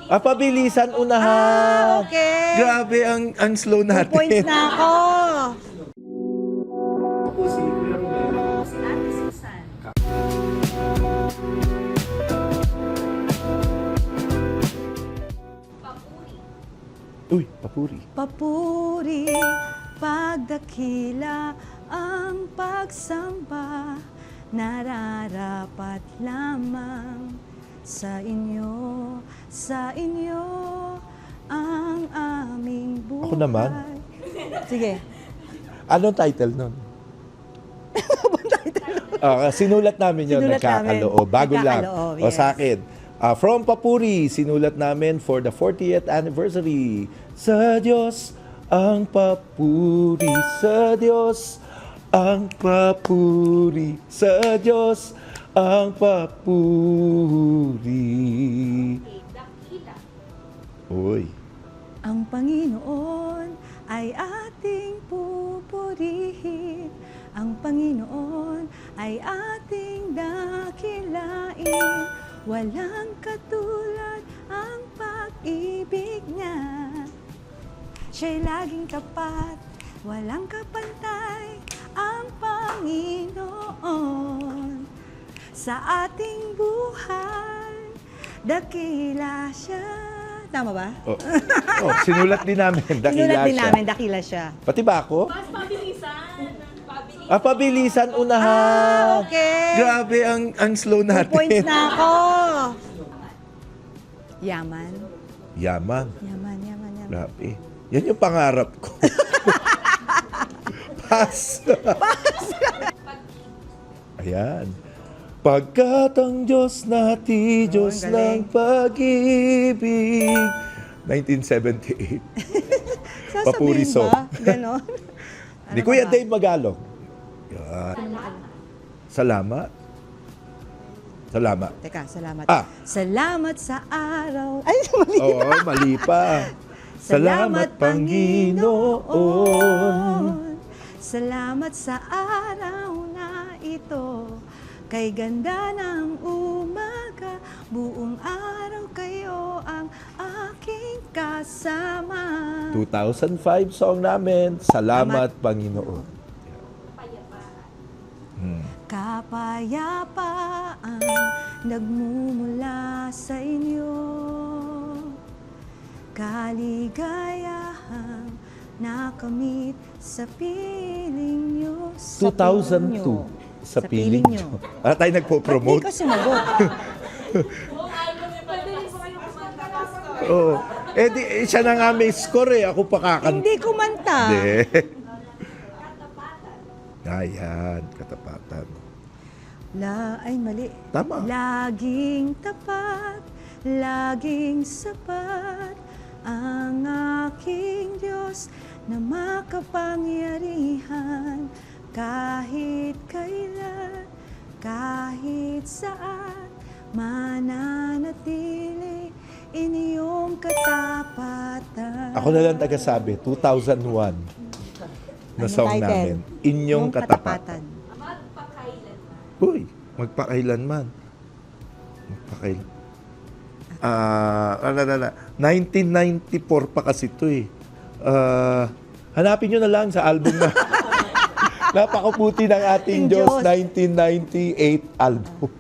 Pabilisan unahan. Okay. Grabe ang slow 2 points natin. na ako. Uy, papuri. Papuri, pagdakila ang pagsamba, nararapat lamang sa inyo ang aming buhay. Ako naman? Sige. Anong title nun? Sinulat namin yun, Sinulat nagkakaloob. namin. Bago lang. Nagkakaloob, O yes. sa akin, from Papuri, sinulat namin for the 40th anniversary. Sa Diyos ang papuri, sa Diyos ang papuri, sa Diyos ang papuri. Uy. Ang Panginoon ay ating pupurihin. Ang Panginoon ay ating dakilain. Walang katulad ang pag-ibig niya. Siya'y laging tapat, walang kapantay ang Panginoon. Sa ating buhay, dakila siya. Tama ba? Sinulat din namin, dakila Sinulat din siya. namin, dakila siya. Pati ba ako? Mas pabilisan. Pabilisan unahan. Okay. Grabe ang slow 2 points natin. na ako. Yaman. Yaman. Yaman. Grabe. Yan yung pangarap ko. Pass. Ayan. Pagkat ang Diyos natin, Diyos ang ng galing. pag-ibig. 1978. Papuri Sasabihin song. ba? Ganon? Ni Kuya Dave Magalong. Yan. Salamat. Salamat. Teka, salamat. Salamat sa araw. Ay, mali. Oo, mali pa. Salamat, Panginoon. Salamat sa araw na ito. Kay ganda ng umaga, buong araw kayo ang aking kasama. 2005 song namin, Salamat, Panginoon. Kapayapaan nagmumula sa inyo. Kaligayahang nakamit sa piling nyo. 2002 sa piling nyo. Tayo nagpo-promote. Ba't di ka sumagot? Oo. Siya na nga may score Ako pa kakanta. Hindi kumanta. Hindi. Ayan, katapatan. Ay, mali. Tama. Laging tapat, laging sapat ang aking Diyos na makapangyarihan kahit kailan, kahit saan, mananatili inyong katapatan. Ako na lang tagasabi, 2001 na Anong song title? namin. Inyong katapatan. Uy, magpakailanman. Magpakailan. 1994 pa kasi ito hanapin nyo na lang sa album na napakaputi ng ating Diyos 1998 album.